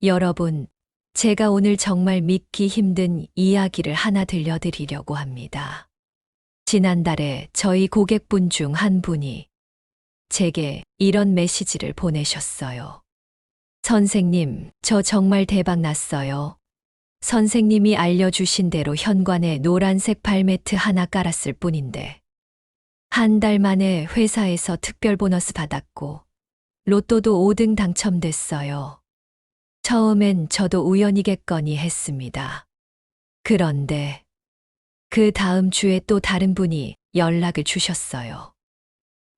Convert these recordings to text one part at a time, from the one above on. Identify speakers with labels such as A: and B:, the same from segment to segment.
A: 여러분, 제가 오늘 정말 믿기 힘든 이야기를 하나 들려드리려고 합니다. 지난달에 저희 고객분 중 한 분이 제게 이런 메시지를 보내셨어요. 선생님, 저 정말 대박 났어요. 선생님이 알려주신 대로 현관에 노란색 발매트 하나 깔았을 뿐인데, 한 달 만에 회사에서 특별 보너스 받았고, 로또도 5등 당첨됐어요. 처음엔 저도 우연이겠거니 했습니다. 그런데 그 다음 주에 또 다른 분이 연락을 주셨어요.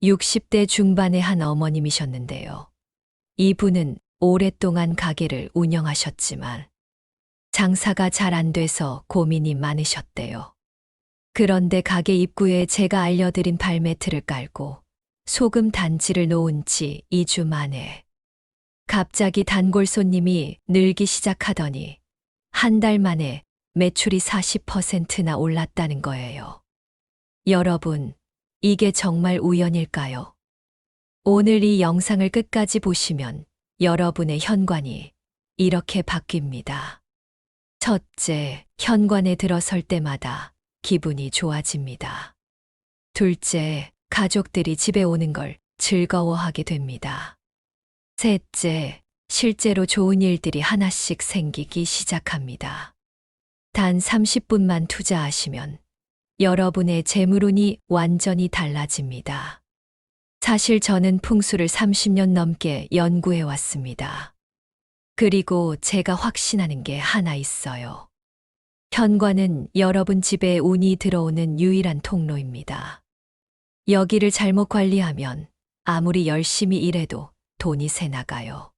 A: 60대 중반의 한 어머님이셨는데요. 이분은 오랫동안 가게를 운영하셨지만 장사가 잘 안 돼서 고민이 많으셨대요. 그런데 가게 입구에 제가 알려드린 발매트를 깔고 소금 단지를 놓은 지 2주 만에 갑자기 단골 손님이 늘기 시작하더니 한 달 만에 매출이 40%나 올랐다는 거예요. 여러분, 이게 정말 우연일까요? 오늘 이 영상을 끝까지 보시면 여러분의 현관이 이렇게 바뀝니다. 첫째, 현관에 들어설 때마다 기분이 좋아집니다. 둘째, 가족들이 집에 오는 걸 즐거워하게 됩니다. 셋째, 실제로 좋은 일들이 하나씩 생기기 시작합니다. 단 30분만 투자하시면 여러분의 재물운이 완전히 달라집니다. 사실 저는 풍수를 30년 넘게 연구해 왔습니다. 그리고 제가 확신하는 게 하나 있어요. 현관은 여러분 집에 운이 들어오는 유일한 통로입니다. 여기를 잘못 관리하면 아무리 열심히 일해도 돈이 새 나가요.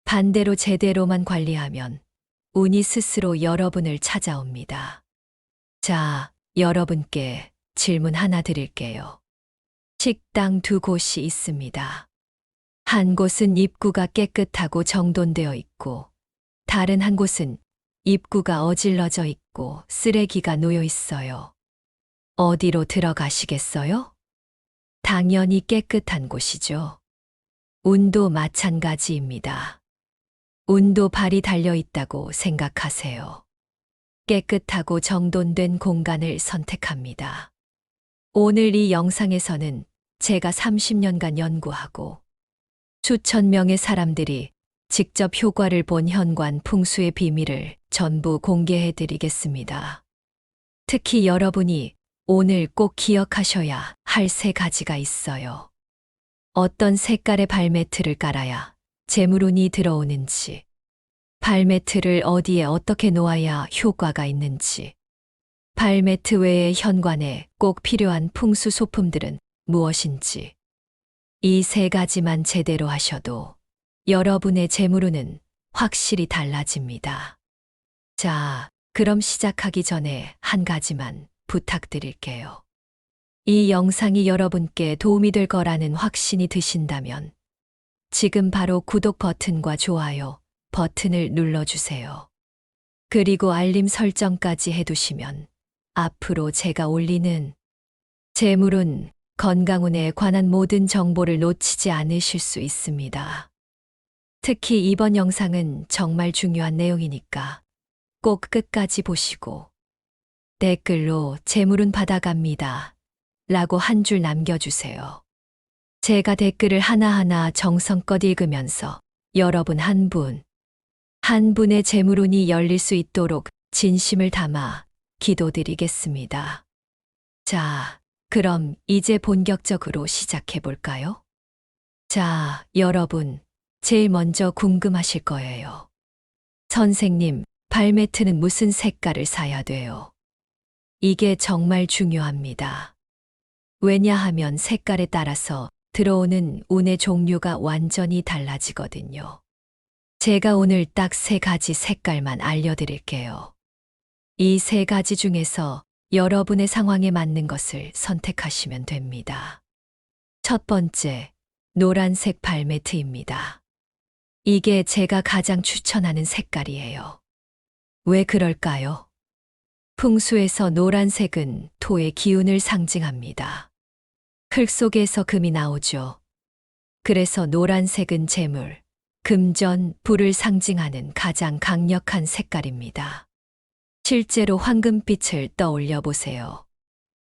A: 반대로 제대로만 관리하면 운이 스스로 여러분을 찾아옵니다. 자, 여러분께 질문 하나 드릴게요. 식당 두 곳이 있습니다. 한 곳은 입구가 깨끗하고 정돈되어 있고, 다른 한 곳은 입구가 어질러져 있고 쓰레기가 놓여 있어요. 어디로 들어가시겠어요? 당연히 깨끗한 곳이죠. 운도 마찬가지입니다. 운도 발이 달려 있다고 생각하세요. 깨끗하고 정돈된 공간을 선택합니다. 오늘 이 영상에서는 제가 30년간 연구하고 수천 명의 사람들이 직접 효과를 본 현관 풍수의 비밀을 전부 공개해 드리겠습니다. 특히 여러분이 오늘 꼭 기억하셔야 할 3가지가 있어요. 어떤 색깔의 발매트를 깔아야 재물운이 들어오는지, 발매트를 어디에 어떻게 놓아야 효과가 있는지, 발매트 외에 현관에 꼭 필요한 풍수 소품들은 무엇인지, 이 3가지만 제대로 하셔도 여러분의 재물운은 확실히 달라집니다. 자, 그럼 시작하기 전에 한 가지만 부탁드릴게요. 이 영상이 여러분께 도움이 될 거라는 확신이 드신다면 지금 바로 구독 버튼과 좋아요 버튼을 눌러주세요. 그리고 알림 설정까지 해두시면 앞으로 제가 올리는 재물운, 건강운에 관한 모든 정보를 놓치지 않으실 수 있습니다. 특히 이번 영상은 정말 중요한 내용이니까 꼭 끝까지 보시고 댓글로 재물운 받아갑니다 라고 한 줄 남겨주세요. 제가 댓글을 하나하나 정성껏 읽으면서 여러분 한 분의 재물운이 열릴 수 있도록 진심을 담아 기도드리겠습니다. 자, 그럼 이제 본격적으로 시작해 볼까요? 자, 여러분, 제일 먼저 궁금하실 거예요. 선생님, 발매트는 무슨 색깔을 사야 돼요? 이게 정말 중요합니다. 왜냐하면 색깔에 따라서 들어오는 운의 종류가 완전히 달라지거든요. 제가 오늘 딱 3가지 색깔만 알려드릴게요. 이 3가지 중에서 여러분의 상황에 맞는 것을 선택하시면 됩니다. 첫 번째, 노란색 발매트입니다. 이게 제가 가장 추천하는 색깔이에요. 왜 그럴까요? 풍수에서 노란색은 토의 기운을 상징합니다. 흙 속에서 금이 나오죠. 그래서 노란색은 재물, 금전, 부를 상징하는 가장 강력한 색깔입니다. 실제로 황금빛을 떠올려 보세요.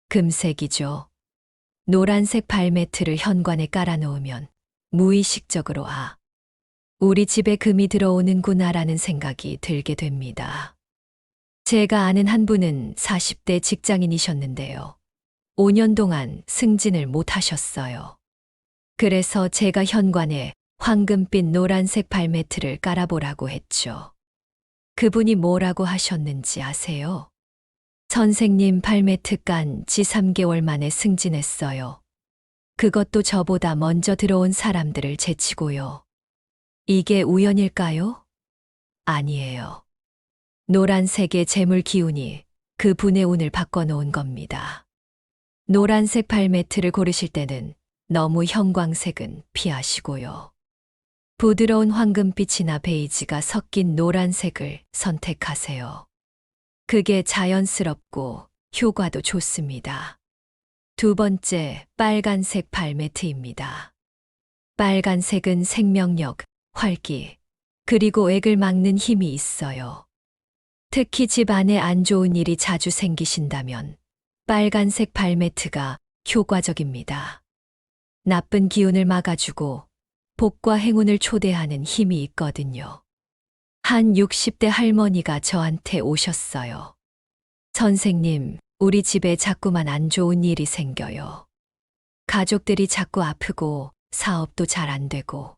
A: 금색이죠. 노란색 발매트를 현관에 깔아놓으면 무의식적으로 우리 집에 금이 들어오는구나라는 생각이 들게 됩니다. 제가 아는 한 분은 40대 직장인이셨는데요. 5년 동안 승진을 못 하셨어요. 그래서 제가 현관에 황금빛 노란색 발매트를 깔아보라고 했죠. 그분이 뭐라고 하셨는지 아세요? 선생님, 발매트 깐 지 3개월 만에 승진했어요. 그것도 저보다 먼저 들어온 사람들을 제치고요. 이게 우연일까요? 아니에요. 노란색의 재물 기운이 그분의 운을 바꿔놓은 겁니다. 노란색 발매트를 고르실 때는 너무 형광색은 피하시고요. 부드러운 황금빛이나 베이지가 섞인 노란색을 선택하세요. 그게 자연스럽고 효과도 좋습니다. 두 번째, 빨간색 발매트입니다. 빨간색은 생명력, 활기, 그리고 액을 막는 힘이 있어요. 특히 집 안에 안 좋은 일이 자주 생기신다면 빨간색 발매트가 효과적입니다. 나쁜 기운을 막아주고 복과 행운을 초대하는 힘이 있거든요. 한 60대 할머니가 저한테 오셨어요. 선생님, 우리 집에 자꾸만 안 좋은 일이 생겨요. 가족들이 자꾸 아프고 사업도 잘 안 되고.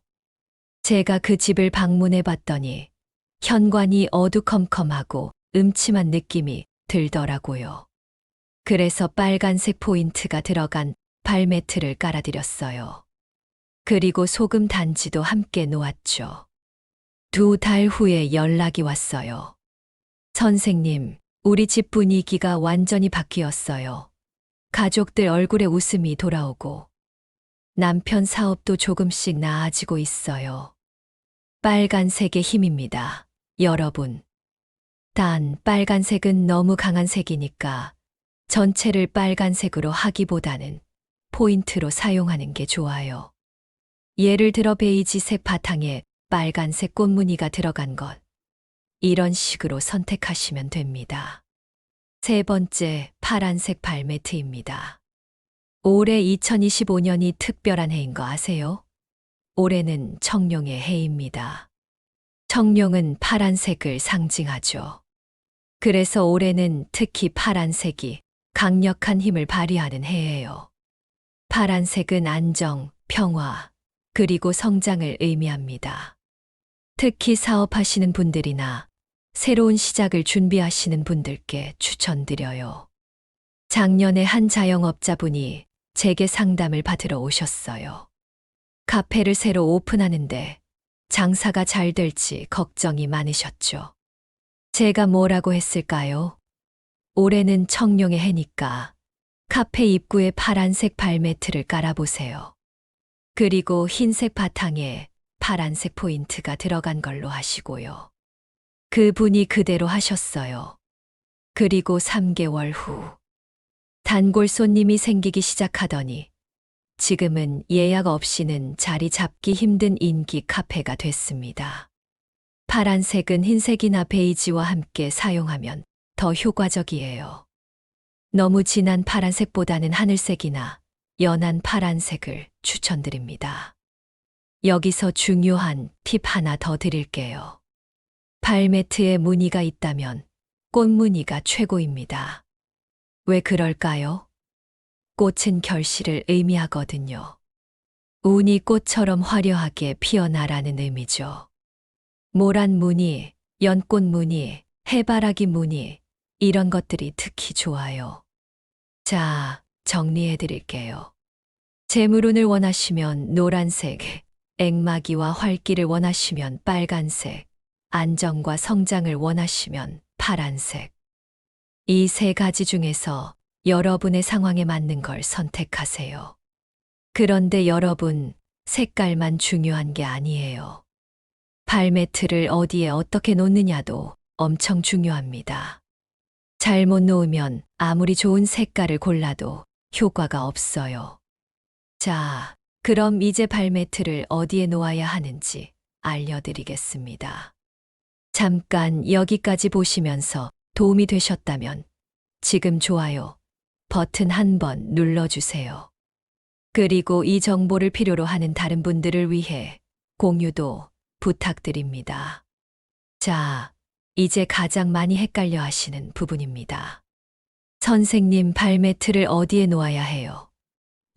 A: 제가 그 집을 방문해 봤더니 현관이 어두컴컴하고 음침한 느낌이 들더라고요. 그래서 빨간색 포인트가 들어간 발매트를 깔아드렸어요. 그리고 소금 단지도 함께 놓았죠. 2달 후에 연락이 왔어요. 선생님, 우리 집 분위기가 완전히 바뀌었어요. 가족들 얼굴에 웃음이 돌아오고 남편 사업도 조금씩 나아지고 있어요. 빨간색의 힘입니다, 여러분. 단, 빨간색은 너무 강한 색이니까 전체를 빨간색으로 하기보다는 포인트로 사용하는 게 좋아요. 예를 들어 베이지색 바탕에 빨간색 꽃무늬가 들어간 것. 이런 식으로 선택하시면 됩니다. 세 번째, 파란색 발매트입니다. 올해 2025년이 특별한 해인 거 아세요? 올해는 청룡의 해입니다. 청룡은 파란색을 상징하죠. 그래서 올해는 특히 파란색이 강력한 힘을 발휘하는 해예요. 파란색은 안정, 평화, 그리고 성장을 의미합니다. 특히 사업하시는 분들이나 새로운 시작을 준비하시는 분들께 추천드려요. 작년에 한 자영업자분이 제게 상담을 받으러 오셨어요. 카페를 새로 오픈하는데 장사가 잘 될지 걱정이 많으셨죠. 제가 뭐라고 했을까요? 올해는 청룡의 해니까 카페 입구에 파란색 발매트를 깔아보세요. 그리고 흰색 바탕에 파란색 포인트가 들어간 걸로 하시고요. 그분이 그대로 하셨어요. 그리고 3개월 후 단골 손님이 생기기 시작하더니 지금은 예약 없이는 자리 잡기 힘든 인기 카페가 됐습니다. 파란색은 흰색이나 베이지와 함께 사용하면 더 효과적이에요. 너무 진한 파란색보다는 하늘색이나 연한 파란색을 추천드립니다. 여기서 중요한 팁 하나 더 드릴게요. 발매트에 무늬가 있다면 꽃무늬가 최고입니다. 왜 그럴까요? 꽃은 결실을 의미하거든요. 운이 꽃처럼 화려하게 피어나라는 의미죠. 모란 무늬, 연꽃 무늬, 해바라기 무늬, 이런 것들이 특히 좋아요. 자, 정리해 드릴게요. 재물운을 원하시면 노란색, 액마기와 활기를 원하시면 빨간색, 안정과 성장을 원하시면 파란색. 이 세 가지 중에서 여러분의 상황에 맞는 걸 선택하세요. 그런데 여러분, 색깔만 중요한 게 아니에요. 발매트를 어디에 어떻게 놓느냐도 엄청 중요합니다. 잘못 놓으면 아무리 좋은 색깔을 골라도 효과가 없어요. 자, 그럼 이제 발매트를 어디에 놓아야 하는지 알려드리겠습니다. 잠깐 여기까지 보시면서 도움이 되셨다면 지금 좋아요 버튼 한번 눌러주세요. 그리고 이 정보를 필요로 하는 다른 분들을 위해 공유도 부탁드립니다. 자, 이제 가장 많이 헷갈려 하시는 부분입니다. 선생님, 발매트를 어디에 놓아야 해요?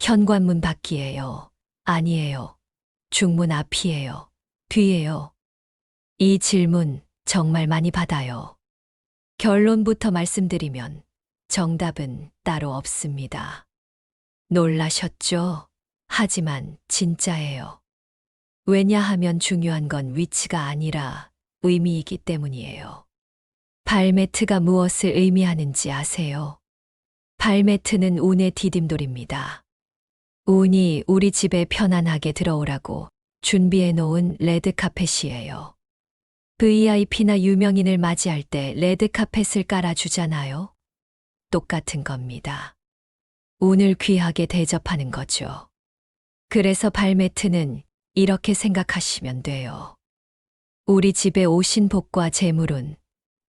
A: 현관문 밖이에요? 아니에요. 중문 앞이에요? 뒤에요? 이 질문 정말 많이 받아요. 결론부터 말씀드리면 정답은 따로 없습니다. 놀라셨죠? 하지만 진짜예요. 왜냐하면 중요한 건 위치가 아니라 의미이기 때문이에요. 발매트가 무엇을 의미하는지 아세요? 발매트는 운의 디딤돌입니다. 운이 우리 집에 편안하게 들어오라고 준비해 놓은 레드카펫이에요. VIP나 유명인을 맞이할 때 레드카펫을 깔아주잖아요. 똑같은 겁니다. 운을 귀하게 대접하는 거죠. 그래서 발매트는 이렇게 생각하시면 돼요. 우리 집에 오신 복과 재물은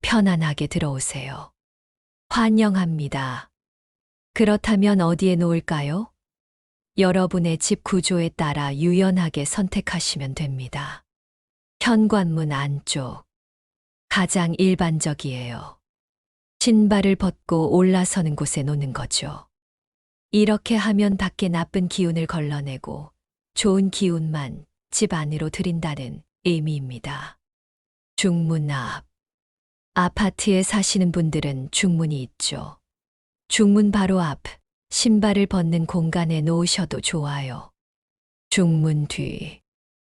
A: 편안하게 들어오세요. 환영합니다. 그렇다면 어디에 놓을까요? 여러분의 집 구조에 따라 유연하게 선택하시면 됩니다. 현관문 안쪽. 가장 일반적이에요. 신발을 벗고 올라서는 곳에 놓는 거죠. 이렇게 하면 밖에 나쁜 기운을 걸러내고 좋은 기운만 집 안으로 들인다는 의미입니다. 중문 앞. 아파트에 사시는 분들은 중문이 있죠. 중문 바로 앞, 신발을 벗는 공간에 놓으셔도 좋아요. 중문 뒤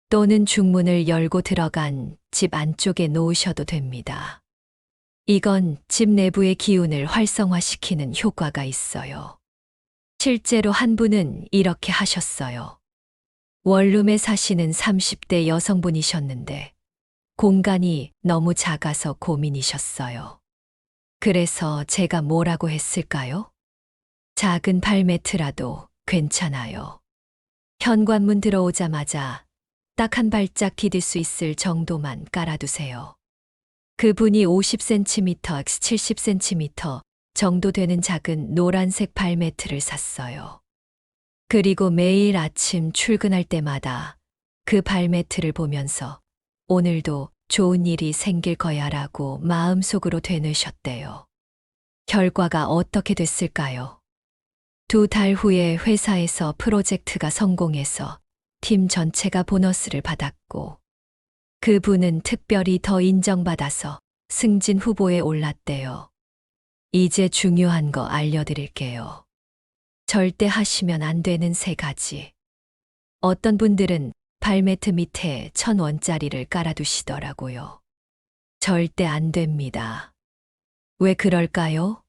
A: 또는 중문을 열고 들어간 집 안쪽에 놓으셔도 됩니다. 이건 집 내부의 기운을 활성화시키는 효과가 있어요. 실제로 한 분은 이렇게 하셨어요. 원룸에 사시는 30대 여성분이셨는데 공간이 너무 작아서 고민이셨어요. 그래서 제가 뭐라고 했을까요? 작은 발매트라도 괜찮아요. 현관문 들어오자마자 딱 한 발짝 디딜 수 있을 정도만 깔아두세요. 그분이 50cm x 70cm 정도 되는 작은 노란색 발매트를 샀어요. 그리고 매일 아침 출근할 때마다 그 발매트를 보면서 오늘도 좋은 일이 생길 거야 라고 마음속으로 되뇌셨대요. 결과가 어떻게 됐을까요? 2달 후에 회사에서 프로젝트가 성공해서 팀 전체가 보너스를 받았고 그분은 특별히 더 인정받아서 승진 후보에 올랐대요. 이제 중요한 거 알려드릴게요. 절대 하시면 안 되는 3가지. 어떤 분들은 발매트 밑에 1,000원짜리를 깔아두시더라고요. 절대 안 됩니다. 왜 그럴까요?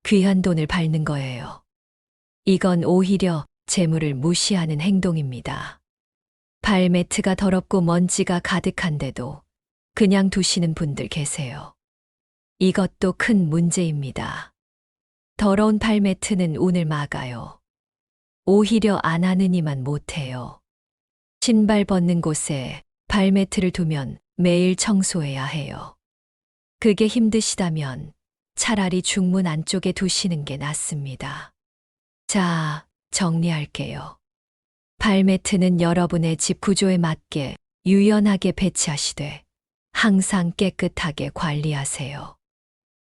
A: 귀한 돈을 밟는 거예요. 이건 오히려 재물을 무시하는 행동입니다. 발매트가 더럽고 먼지가 가득한데도 그냥 두시는 분들 계세요. 이것도 큰 문제입니다. 더러운 발매트는 운을 막아요. 오히려 안 하느니만 못해요. 신발 벗는 곳에 발매트를 두면 매일 청소해야 해요. 그게 힘드시다면 차라리 중문 안쪽에 두시는 게 낫습니다. 자, 정리할게요. 발매트는 여러분의 집 구조에 맞게 유연하게 배치하시되 항상 깨끗하게 관리하세요.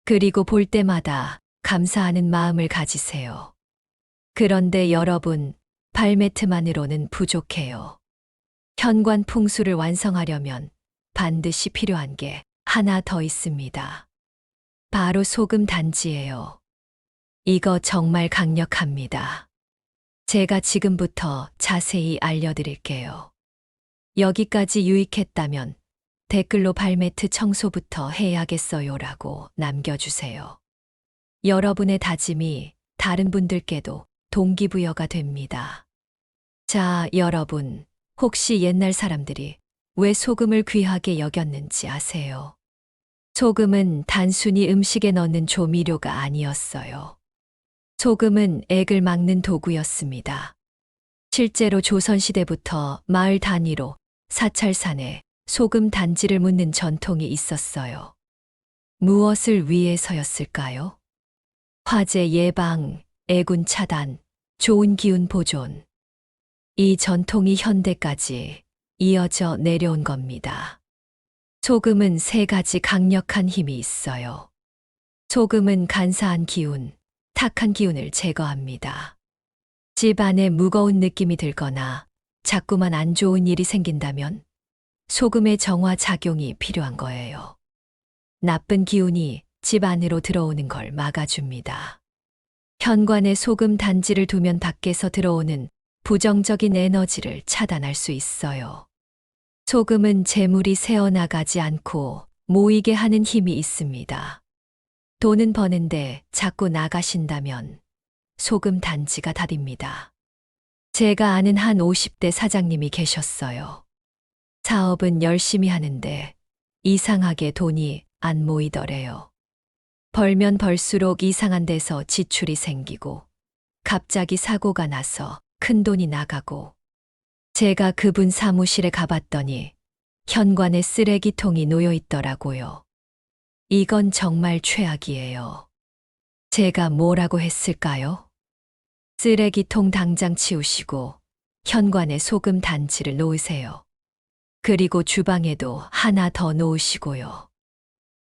A: 그리고 볼 때마다 감사하는 마음을 가지세요. 그런데 여러분, 발매트만으로는 부족해요. 현관 풍수를 완성하려면 반드시 필요한 게 하나 더 있습니다. 바로 소금 단지예요. 이거 정말 강력합니다. 제가 지금부터 자세히 알려드릴게요. 여기까지 유익했다면 댓글로 발매트 청소부터 해야겠어요라고 남겨주세요. 여러분의 다짐이 다른 분들께도 동기부여가 됩니다. 자, 여러분, 혹시 옛날 사람들이 왜 소금을 귀하게 여겼는지 아세요? 소금은 단순히 음식에 넣는 조미료가 아니었어요. 소금은 액을 막는 도구였습니다. 실제로 조선시대부터 마을 단위로 사찰산에 소금 단지를 묻는 전통이 있었어요. 무엇을 위해서였을까요? 화재 예방, 애군 차단, 좋은 기운 보존. 이 전통이 현대까지 이어져 내려온 겁니다. 소금은 세 가지 강력한 힘이 있어요. 소금은 간사한 기운, 탁한 기운을 제거합니다. 집 안에 무거운 느낌이 들거나 자꾸만 안 좋은 일이 생긴다면 소금의 정화 작용이 필요한 거예요. 나쁜 기운이 집 안으로 들어오는 걸 막아줍니다. 현관에 소금 단지를 두면 밖에서 들어오는 부정적인 에너지를 차단할 수 있어요. 소금은 재물이 새어나가지 않고 모이게 하는 힘이 있습니다. 돈은 버는데 자꾸 나가신다면 소금 단지가 답입니다. 제가 아는 한 50대 사장님이 계셨어요. 사업은 열심히 하는데 이상하게 돈이 안 모이더래요. 벌면 벌수록 이상한 데서 지출이 생기고 갑자기 사고가 나서 큰 돈이 나가고 제가 그분 사무실에 가봤더니 현관에 쓰레기통이 놓여 있더라고요. 이건 정말 최악이에요. 제가 뭐라고 했을까요? 쓰레기통 당장 치우시고 현관에 소금 단지를 놓으세요. 그리고 주방에도 하나 더 놓으시고요.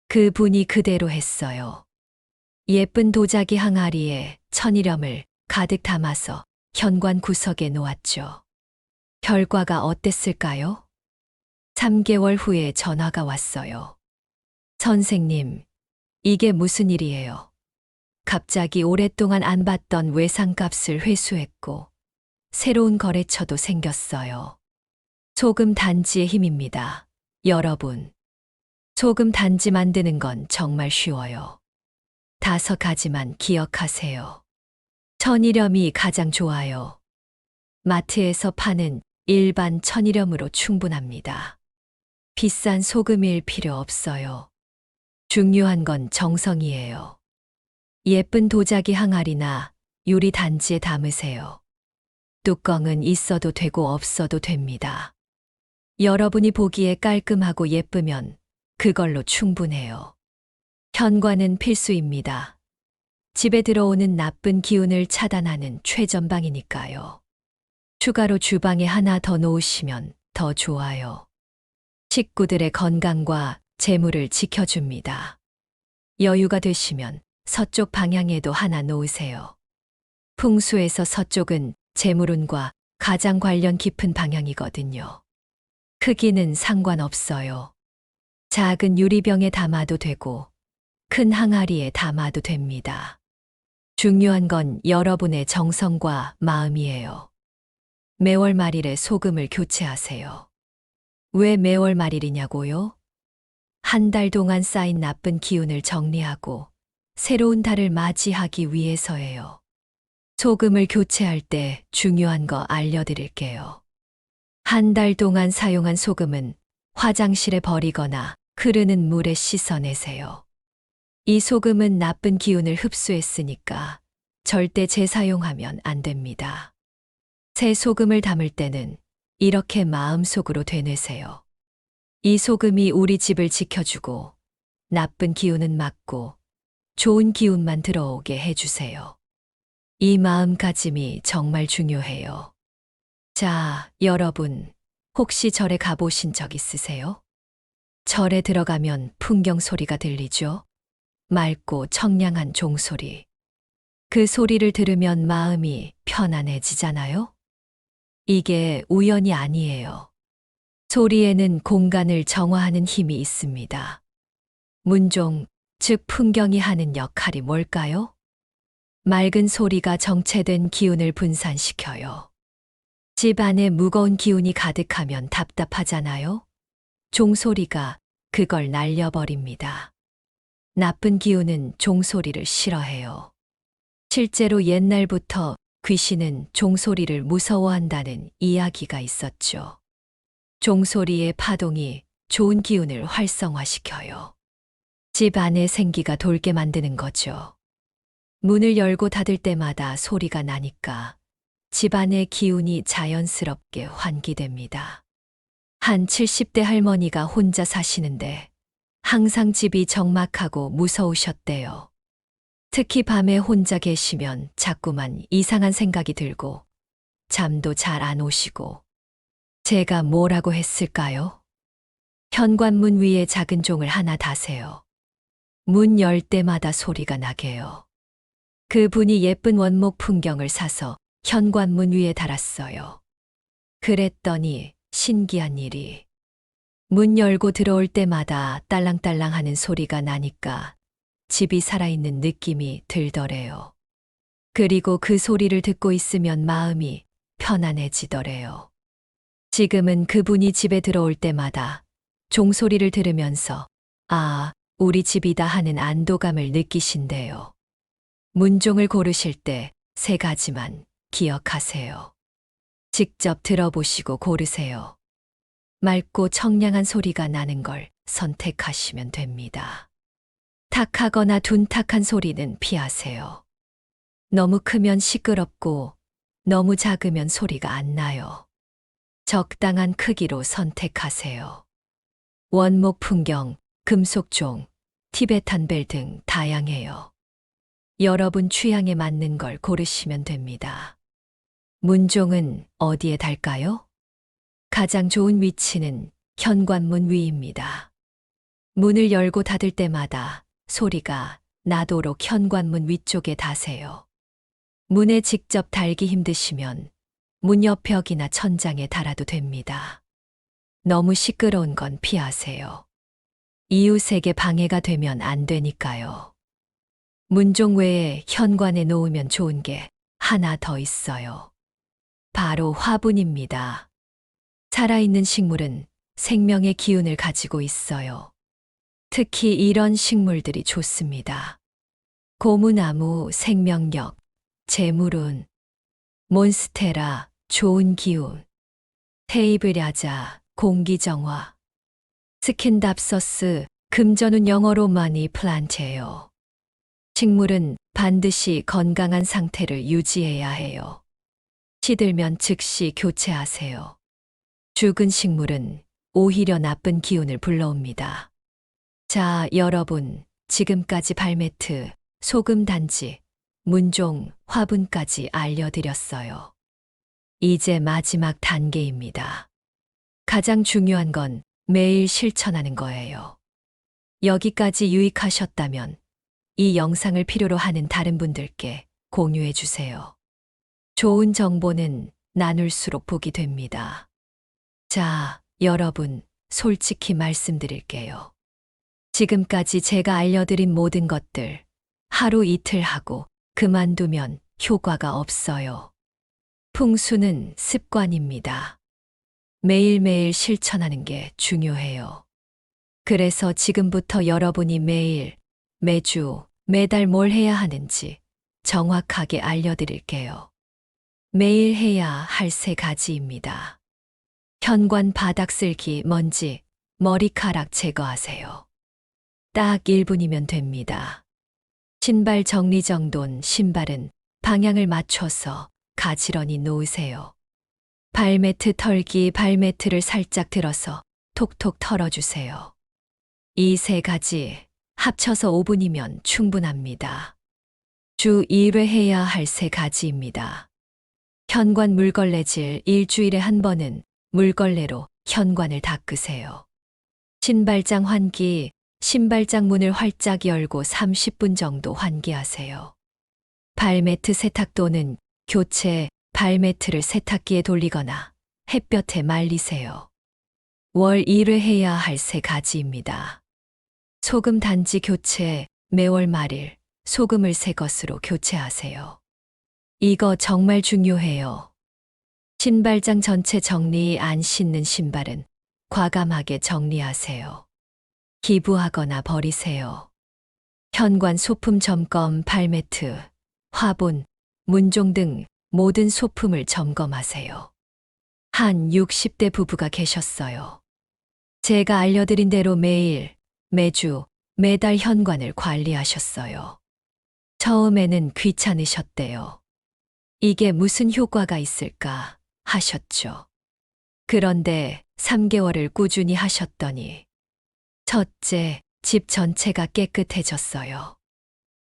A: 그분이 그대로 했어요. 예쁜 도자기 항아리에 천일염을 가득 담아서 현관 구석에 놓았죠. 결과가 어땠을까요? 3개월 후에 전화가 왔어요. 선생님, 이게 무슨 일이에요? 갑자기 오랫동안 안 받던 외상값을 회수했고 새로운 거래처도 생겼어요. 소금 단지의 힘입니다. 여러분, 소금 단지 만드는 건 정말 쉬워요. 5가지만 기억하세요. 천일염이 가장 좋아요. 마트에서 파는 일반 천일염으로 충분합니다. 비싼 소금일 필요 없어요. 중요한 건 정성이에요. 예쁜 도자기 항아리나 유리 단지에 담으세요. 뚜껑은 있어도 되고 없어도 됩니다. 여러분이 보기에 깔끔하고 예쁘면 그걸로 충분해요. 현관은 필수입니다. 집에 들어오는 나쁜 기운을 차단하는 최전방이니까요. 추가로 주방에 하나 더 놓으시면 더 좋아요. 식구들의 건강과 재물을 지켜줍니다. 여유가 되시면 서쪽 방향에도 하나 놓으세요. 풍수에서 서쪽은 재물운과 가장 관련 깊은 방향이거든요. 크기는 상관없어요. 작은 유리병에 담아도 되고 큰 항아리에 담아도 됩니다. 중요한 건 여러분의 정성과 마음이에요. 매월 말일에 소금을 교체하세요. 왜 매월 말일이냐고요? 한 달 동안 쌓인 나쁜 기운을 정리하고 새로운 달을 맞이하기 위해서예요. 소금을 교체할 때 중요한 거 알려드릴게요. 한 달 동안 사용한 소금은 화장실에 버리거나 흐르는 물에 씻어내세요. 이 소금은 나쁜 기운을 흡수했으니까 절대 재사용하면 안 됩니다. 새 소금을 담을 때는 이렇게 마음속으로 되뇌세요. 이 소금이 우리 집을 지켜주고 나쁜 기운은 막고 좋은 기운만 들어오게 해주세요. 이 마음가짐이 정말 중요해요. 자, 여러분, 혹시 절에 가보신 적 있으세요? 절에 들어가면 풍경 소리가 들리죠? 맑고 청량한 종소리. 그 소리를 들으면 마음이 편안해지잖아요? 이게 우연이 아니에요. 소리에는 공간을 정화하는 힘이 있습니다. 문종, 즉 풍경이 하는 역할이 뭘까요? 맑은 소리가 정체된 기운을 분산시켜요. 집 안에 무거운 기운이 가득하면 답답하잖아요? 종소리가 그걸 날려버립니다. 나쁜 기운은 종소리를 싫어해요. 실제로 옛날부터 귀신은 종소리를 무서워한다는 이야기가 있었죠. 종소리의 파동이 좋은 기운을 활성화시켜요. 집 안에 생기가 돌게 만드는 거죠. 문을 열고 닫을 때마다 소리가 나니까 집 안의 기운이 자연스럽게 환기됩니다. 한 70대 할머니가 혼자 사시는데 항상 집이 적막하고 무서우셨대요. 특히 밤에 혼자 계시면 자꾸만 이상한 생각이 들고 잠도 잘 안 오시고. 제가 뭐라고 했을까요? 현관문 위에 작은 종을 하나 다세요. 문 열 때마다 소리가 나게요. 그분이 예쁜 원목 풍경을 사서 현관문 위에 달았어요. 그랬더니 신기한 일이. 문 열고 들어올 때마다 딸랑딸랑 하는 소리가 나니까 집이 살아있는 느낌이 들더래요. 그리고 그 소리를 듣고 있으면 마음이 편안해지더래요. 지금은 그분이 집에 들어올 때마다 종소리를 들으면서 아, 우리 집이다 하는 안도감을 느끼신대요. 문종을 고르실 때 3가지만 기억하세요. 직접 들어보시고 고르세요. 맑고 청량한 소리가 나는 걸 선택하시면 됩니다. 탁하거나 둔탁한 소리는 피하세요. 너무 크면 시끄럽고 너무 작으면 소리가 안 나요. 적당한 크기로 선택하세요. 원목 풍경, 금속종, 티베탄 벨 등 다양해요. 여러분 취향에 맞는 걸 고르시면 됩니다. 문종은 어디에 달까요? 가장 좋은 위치는 현관문 위입니다. 문을 열고 닫을 때마다 소리가 나도록 현관문 위쪽에 다세요. 문에 직접 달기 힘드시면 문 옆 벽이나 천장에 달아도 됩니다. 너무 시끄러운 건 피하세요. 이웃에게 방해가 되면 안 되니까요. 문종 외에 현관에 놓으면 좋은 게 하나 더 있어요. 바로 화분입니다. 살아있는 식물은 생명의 기운을 가지고 있어요. 특히 이런 식물들이 좋습니다. 고무나무, 생명력, 재물운, 몬스테라, 좋은 기운, 테이블야자, 공기정화, 스킨답서스, 금전운 영어로 마니 플란트예요. 식물은 반드시 건강한 상태를 유지해야 해요. 시들면 즉시 교체하세요. 죽은 식물은 오히려 나쁜 기운을 불러옵니다. 자, 여러분, 지금까지 발매트, 소금 단지, 문종, 화분까지 알려드렸어요. 이제 마지막 단계입니다. 가장 중요한 건 매일 실천하는 거예요. 여기까지 유익하셨다면 이 영상을 필요로 하는 다른 분들께 공유해 주세요. 좋은 정보는 나눌수록 복이 됩니다. 자, 여러분, 솔직히 말씀드릴게요. 지금까지 제가 알려드린 모든 것들 하루 이틀 하고 그만두면 효과가 없어요. 풍수는 습관입니다. 매일매일 실천하는 게 중요해요. 그래서 지금부터 여러분이 매일, 매주, 매달 뭘 해야 하는지 정확하게 알려드릴게요. 매일 해야 할 3가지입니다. 현관 바닥 쓸기, 먼지, 머리카락 제거하세요. 딱 1분이면 됩니다. 신발 정리정돈, 신발은 방향을 맞춰서 가지런히 놓으세요. 발매트 털기, 발매트를 살짝 들어서 톡톡 털어주세요. 이 3가지 합쳐서 5분이면 충분합니다. 주 1회 해야 할 3가지입니다. 현관 물걸레질, 일주일에 한 번은 물걸레로 현관을 닦으세요. 신발장 환기, 신발장 문을 활짝 열고 30분 정도 환기하세요. 발매트 세탁 또는 교체, 발매트를 세탁기에 돌리거나 햇볕에 말리세요. 월 1회 해야 할 3가지입니다. 소금 단지 교체, 매월 말일, 소금을 새 것으로 교체하세요. 이거 정말 중요해요. 신발장 전체 정리, 안 신는 신발은 과감하게 정리하세요. 기부하거나 버리세요. 현관 소품 점검, 발매트, 화분, 문종 등 모든 소품을 점검하세요. 한 60대 부부가 계셨어요. 제가 알려드린 대로 매일, 매주, 매달 현관을 관리하셨어요. 처음에는 귀찮으셨대요. 이게 무슨 효과가 있을까 하셨죠. 그런데 3개월을 꾸준히 하셨더니 첫째, 집 전체가 깨끗해졌어요.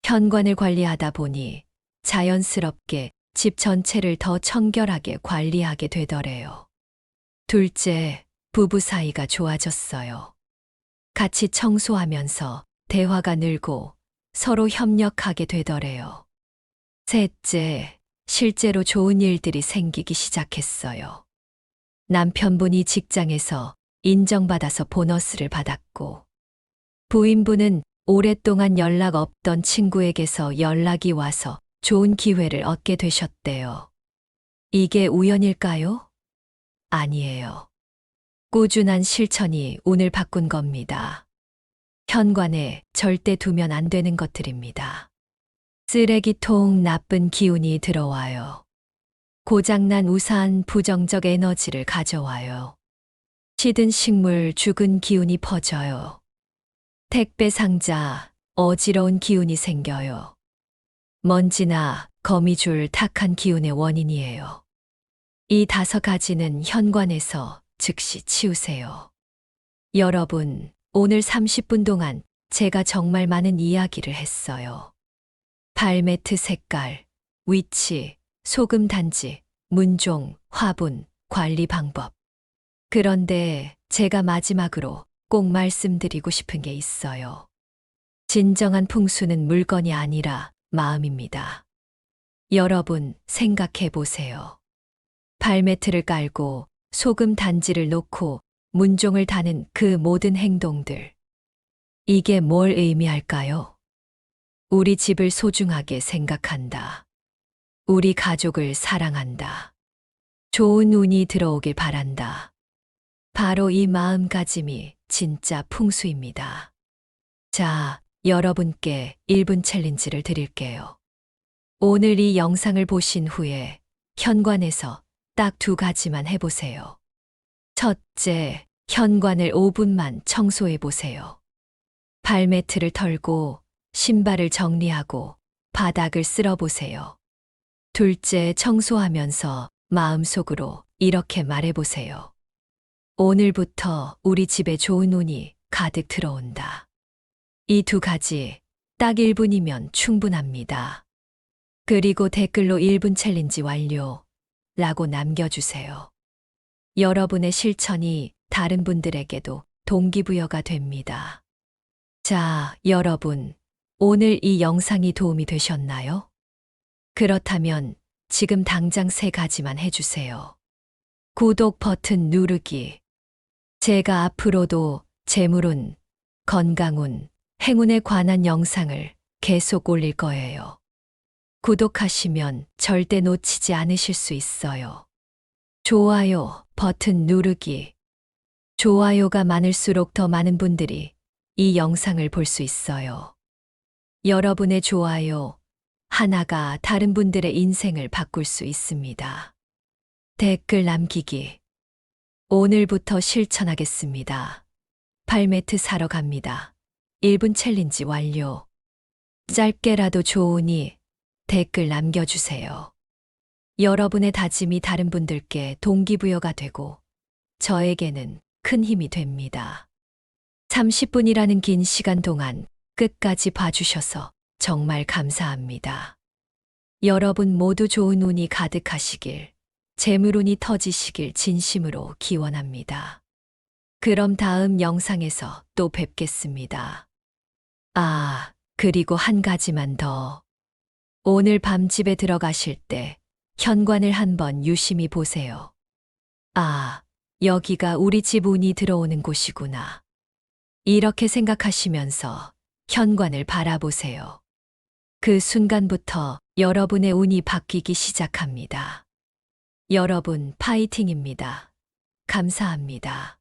A: 현관을 관리하다 보니 자연스럽게 집 전체를 더 청결하게 관리하게 되더래요. 둘째, 부부 사이가 좋아졌어요. 같이 청소하면서 대화가 늘고 서로 협력하게 되더래요. 셋째, 실제로 좋은 일들이 생기기 시작했어요. 남편분이 직장에서 인정받아서 보너스를 받았고, 부인분은 오랫동안 연락 없던 친구에게서 연락이 와서 좋은 기회를 얻게 되셨대요. 이게 우연일까요? 아니에요. 꾸준한 실천이 운을 바꾼 겁니다. 현관에 절대 두면 안 되는 것들입니다. 쓰레기통 나쁜 기운이 들어와요. 고장난 우산 부정적 에너지를 가져와요. 시든 식물 죽은 기운이 퍼져요. 택배 상자 어지러운 기운이 생겨요. 먼지나 거미줄 탁한 기운의 원인이에요. 이 5가지는 현관에서 즉시 치우세요. 여러분, 오늘 30분 동안 제가 정말 많은 이야기를 했어요. 발매트 색깔, 위치, 소금 단지, 문종, 화분, 관리 방법. 그런데 제가 마지막으로 꼭 말씀드리고 싶은 게 있어요. 진정한 풍수는 물건이 아니라 마음입니다. 여러분, 생각해 보세요. 발매트를 깔고 소금 단지를 놓고 문종을 다는 그 모든 행동들. 이게 뭘 의미할까요? 우리 집을 소중하게 생각한다. 우리 가족을 사랑한다. 좋은 운이 들어오길 바란다. 바로 이 마음가짐이 진짜 풍수입니다. 자, 여러분께 1분 챌린지를 드릴게요. 오늘 이 영상을 보신 후에 현관에서 딱 2가지만 해보세요. 첫째, 현관을 5분만 청소해 보세요. 발매트를 털고 신발을 정리하고 바닥을 쓸어 보세요. 둘째, 청소하면서 마음속으로 이렇게 말해 보세요. 오늘부터 우리 집에 좋은 운이 가득 들어온다. 이 2가지 딱 1분이면 충분합니다. 그리고 댓글로 1분 챌린지 완료 라고 남겨주세요. 여러분의 실천이 다른 분들에게도 동기부여가 됩니다. 자, 여러분, 오늘 이 영상이 도움이 되셨나요? 그렇다면 지금 당장 3가지만 해주세요. 구독 버튼 누르기. 제가 앞으로도 재물운, 건강운, 행운에 관한 영상을 계속 올릴 거예요. 구독하시면 절대 놓치지 않으실 수 있어요. 좋아요 버튼 누르기. 좋아요가 많을수록 더 많은 분들이 이 영상을 볼 수 있어요. 여러분의 좋아요 하나가 다른 분들의 인생을 바꿀 수 있습니다. 댓글 남기기. 오늘부터 실천하겠습니다. 발매트 사러 갑니다. 1분 챌린지 완료. 짧게라도 좋으니 댓글 남겨주세요. 여러분의 다짐이 다른 분들께 동기부여가 되고 저에게는 큰 힘이 됩니다. 30분이라는 긴 시간 동안 끝까지 봐주셔서 정말 감사합니다. 여러분 모두 좋은 운이 가득하시길, 재물운이 터지시길 진심으로 기원합니다. 그럼 다음 영상에서 또 뵙겠습니다. 아, 그리고 한 가지만 더. 오늘 밤 집에 들어가실 때 현관을 한번 유심히 보세요. 아, 여기가 우리 집 운이 들어오는 곳이구나. 이렇게 생각하시면서 현관을 바라보세요. 그 순간부터 여러분의 운이 바뀌기 시작합니다. 여러분 파이팅입니다. 감사합니다.